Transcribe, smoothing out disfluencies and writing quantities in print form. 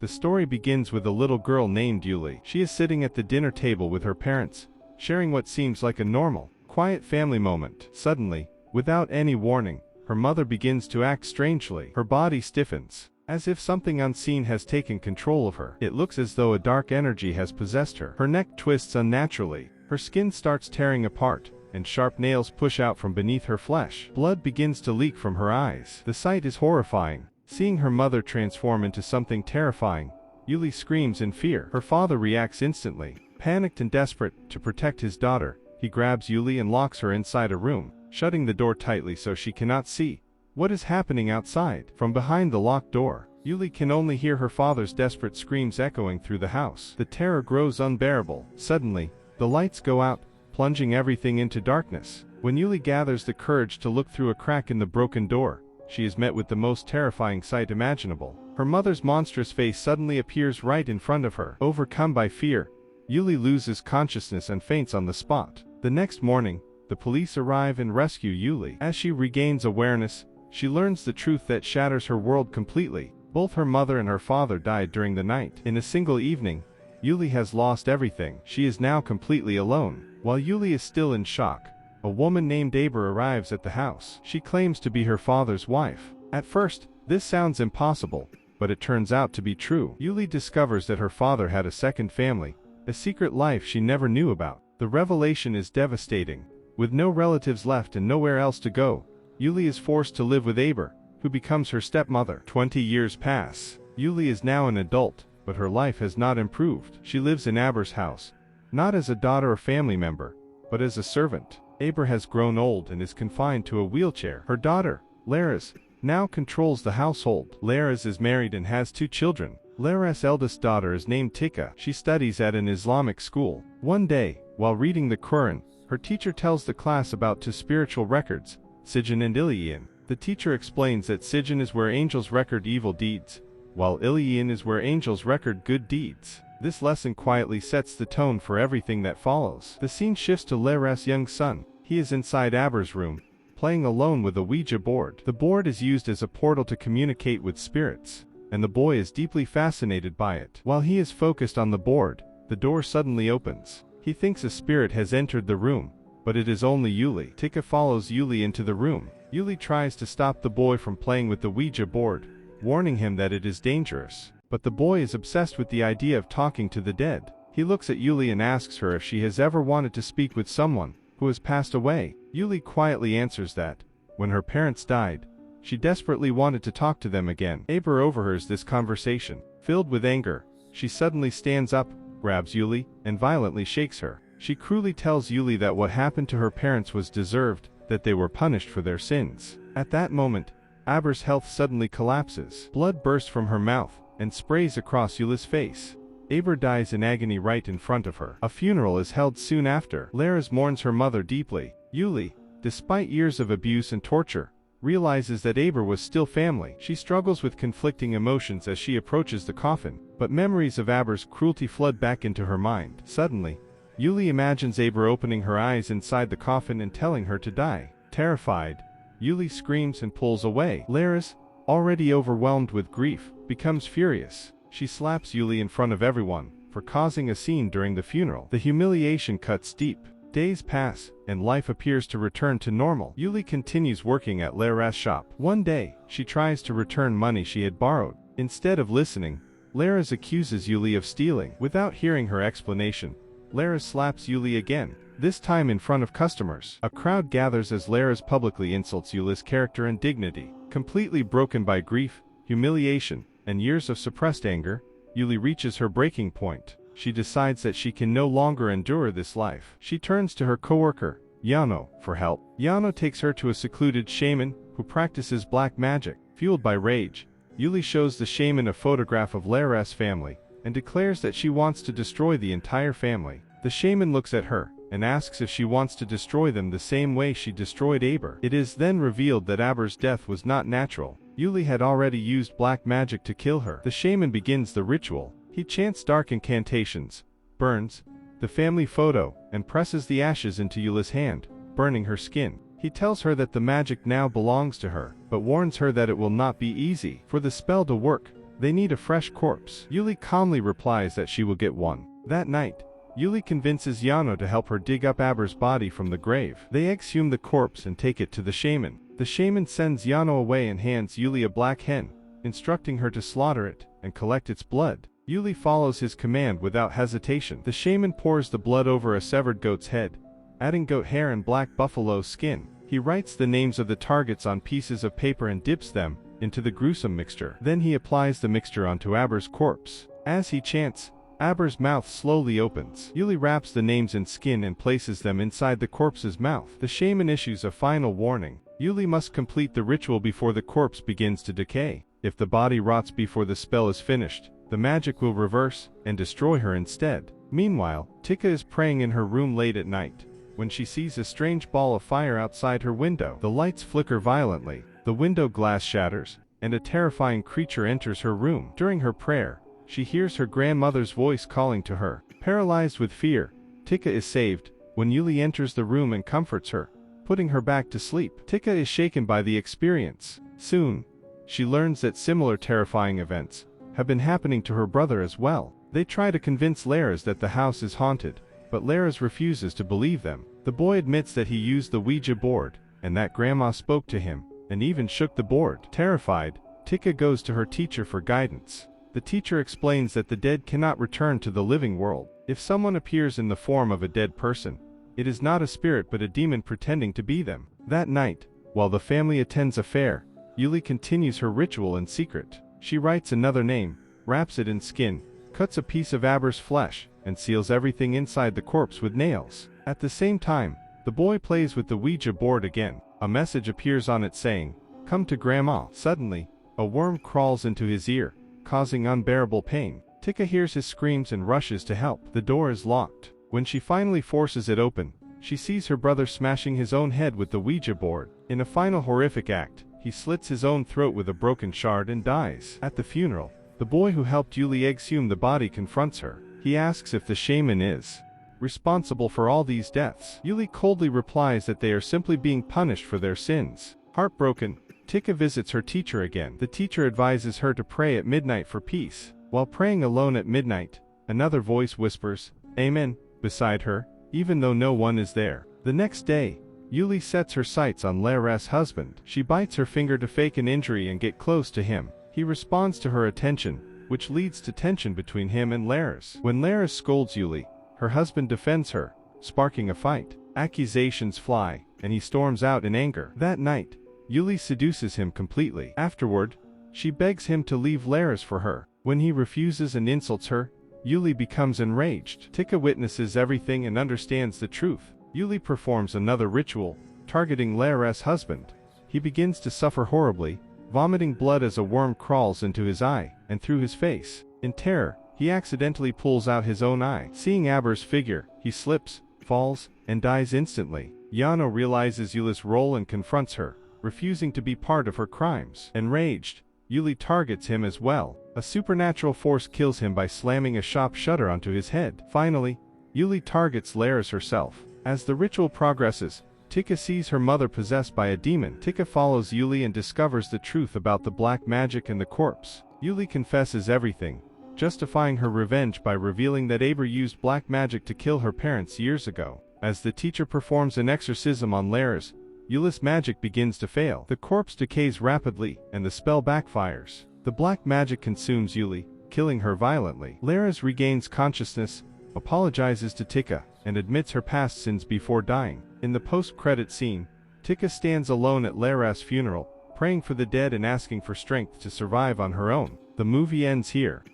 The story begins with a little girl named Yuli. She is sitting at the dinner table with her parents, sharing what seems like a normal, quiet family moment. Suddenly, without any warning, her mother begins to act strangely. Her body stiffens, as if something unseen has taken control of her. It looks as though a dark energy has possessed her. Her neck twists unnaturally, her skin starts tearing apart, and sharp nails push out from beneath her flesh. Blood begins to leak from her eyes. The sight is horrifying. Seeing her mother transform into something terrifying, Yuli screams in fear. Her father reacts instantly. Panicked and desperate to protect his daughter, he grabs Yuli and locks her inside a room, shutting the door tightly so she cannot see what is happening outside. From behind the locked door, Yuli can only hear her father's desperate screams echoing through the house. The terror grows unbearable. Suddenly, the lights go out, plunging everything into darkness. When Yuli gathers the courage to look through a crack in the broken door, she is met with the most terrifying sight imaginable. Her mother's monstrous face suddenly appears right in front of her. Overcome by fear, Yuli loses consciousness and faints on the spot. The next morning, the police arrive and rescue Yuli. As she regains awareness, she learns the truth that shatters her world completely. Both her mother and her father died during the night. In a single evening, Yuli has lost everything. She is now completely alone. While Yuli is still in shock, a woman named Aber arrives at the house. She claims to be her father's wife. At first, this sounds impossible, but it turns out to be true. Yuli discovers that her father had a second family, a secret life she never knew about. The revelation is devastating. With no relatives left and nowhere else to go, Yuli is forced to live with Aber, who becomes her stepmother. 20 years pass. Yuli is now an adult, but her life has not improved. She lives in Aber's house, not as a daughter or family member, but as a servant. Aber has grown old and is confined to a wheelchair. Her daughter, Laris, now controls the household. Laris is married and has 2 children. Laris' eldest daughter is named Tika. She studies at an Islamic school. One day, while reading the Quran, her teacher tells the class about 2 spiritual records, Sijjin and Illiyyin. The teacher explains that Sijjin is where angels record evil deeds, while Illiyyin is where angels record good deeds. This lesson quietly sets the tone for everything that follows. The scene shifts to Laris' young son. He is inside Aber's room, playing alone with a Ouija board. The board is used as a portal to communicate with spirits, and the boy is deeply fascinated by it. While he is focused on the board, the door suddenly opens. He thinks a spirit has entered the room, but it is only Yuli. Tika follows Yuli into the room. Yuli tries to stop the boy from playing with the Ouija board, warning him that it is dangerous. But the boy is obsessed with the idea of talking to the dead. He looks at Yuli and asks her if she has ever wanted to speak with someone who has passed away. Yuli quietly answers that, when her parents died, she desperately wanted to talk to them again. Aber overhears this conversation. Filled with anger, she suddenly stands up, grabs Yuli, and violently shakes her. She cruelly tells Yuli that what happened to her parents was deserved, that they were punished for their sins. At that moment, Aber's health suddenly collapses. Blood bursts from her mouth and sprays across Yuli's face. Aber dies in agony right in front of her. A funeral is held soon after. Laris mourns her mother deeply. Yuli, despite years of abuse and torture, realizes that Aber was still family. She struggles with conflicting emotions as she approaches the coffin, but memories of Aber's cruelty flood back into her mind. Suddenly, Yuli imagines Aber opening her eyes inside the coffin and telling her to die. Terrified, Yuli screams and pulls away. Laris, already overwhelmed with grief, becomes furious. She slaps Yuli in front of everyone for causing a scene during the funeral. The humiliation cuts deep. Days pass, and life appears to return to normal. Yuli continues working at Laris' shop. One day, she tries to return money she had borrowed. Instead of listening, Laris accuses Yuli of stealing. Without hearing her explanation, Laris slaps Yuli again, this time in front of customers. A crowd gathers as Laris publicly insults Yuli's character and dignity. Completely broken by grief, humiliation, and years of suppressed anger, Yuli reaches her breaking point. She decides that she can no longer endure this life. She turns to her coworker, Yano, for help. Yano takes her to a secluded shaman who practices black magic. Fueled by rage, Yuli shows the shaman a photograph of Laris' family and declares that she wants to destroy the entire family. The shaman looks at her and asks if she wants to destroy them the same way she destroyed Aber. It is then revealed that Aber's death was not natural. Yuli had already used black magic to kill her. The shaman begins the ritual. He chants dark incantations, burns the family photo, and presses the ashes into Yuli's hand, burning her skin. He tells her that the magic now belongs to her, but warns her that it will not be easy. For the spell to work, They need a fresh corpse. Yuli calmly replies that she will get one. That night, Yuli convinces Yano to help her dig up Aber's body from the grave. They exhume the corpse and take it to the shaman. The shaman sends Yano away and hands Yuli a black hen, instructing her to slaughter it and collect its blood. Yuli follows his command without hesitation. The shaman pours the blood over a severed goat's head, adding goat hair and black buffalo skin. He writes the names of the targets on pieces of paper and dips them into the gruesome mixture. Then he applies the mixture onto Aber's corpse. As he chants, Aber's mouth slowly opens. Yuli wraps the names in skin and places them inside the corpse's mouth. The shaman issues a final warning. Yuli must complete the ritual before the corpse begins to decay. If the body rots before the spell is finished, the magic will reverse and destroy her instead. Meanwhile, Tika is praying in her room late at night, when she sees a strange ball of fire outside her window. The lights flicker violently, the window glass shatters, and a terrifying creature enters her room. During her prayer, she hears her grandmother's voice calling to her. Paralyzed with fear, Tika is saved when Yuli enters the room and comforts her, putting her back to sleep. Tika is shaken by the experience. Soon, she learns that similar terrifying events have been happening to her brother as well. They try to convince Lares that the house is haunted, but Lares refuses to believe them. The boy admits that he used the Ouija board, and that Grandma spoke to him, and even shook the board. Terrified, Tika goes to her teacher for guidance. The teacher explains that the dead cannot return to the living world. If someone appears in the form of a dead person, it is not a spirit but a demon pretending to be them. That night, while the family attends a fair, Yuli continues her ritual in secret. She writes another name, wraps it in skin, cuts a piece of Aber's flesh, and seals everything inside the corpse with nails. At the same time, the boy plays with the Ouija board again. A message appears on it saying, "Come to Grandma." Suddenly, a worm crawls into his ear, causing unbearable pain. Tika hears his screams and rushes to help. The door is locked. When she finally forces it open, she sees her brother smashing his own head with the Ouija board. In a final horrific act, he slits his own throat with a broken shard and dies. At the funeral, the boy who helped Yuli exhume the body confronts her. He asks if the shaman is responsible for all these deaths. Yuli coldly replies that they are simply being punished for their sins. Heartbroken, Tika visits her teacher again. The teacher advises her to pray at midnight for peace. While praying alone at midnight, another voice whispers, "Amen," beside her, even though no one is there. The next day, Yuli sets her sights on Lares' husband. She bites her finger to fake an injury and get close to him. He responds to her attention, which leads to tension between him and Lares. When Lares scolds Yuli, her husband defends her, sparking a fight. Accusations fly, and he storms out in anger. That night, Yuli seduces him completely. Afterward, she begs him to leave Lares for her. When he refuses and insults her, Yuli becomes enraged. Tika witnesses everything and understands the truth. Yuli performs another ritual, targeting Lares' husband. He begins to suffer horribly, vomiting blood as a worm crawls into his eye and through his face. In terror, he accidentally pulls out his own eye. Seeing Aber's figure, he slips, falls, and dies instantly. Yano realizes Yuli's role and confronts her, refusing to be part of her crimes. Enraged, Yuli targets him as well. A supernatural force kills him by slamming a shop shutter onto his head. Finally, Yuli targets Lares herself. As the ritual progresses, Tika sees her mother possessed by a demon. Tika follows Yuli and discovers the truth about the black magic and the corpse. Yuli confesses everything, justifying her revenge by revealing that Aber used black magic to kill her parents years ago. As the teacher performs an exorcism on Lares, Yuli's magic begins to fail. The corpse decays rapidly, and the spell backfires. The black magic consumes Yuli, killing her violently. Lares regains consciousness, apologizes to Tika, and admits her past sins before dying. In the post-credit scene, Tika stands alone at Lares' funeral, praying for the dead and asking for strength to survive on her own. The movie ends here.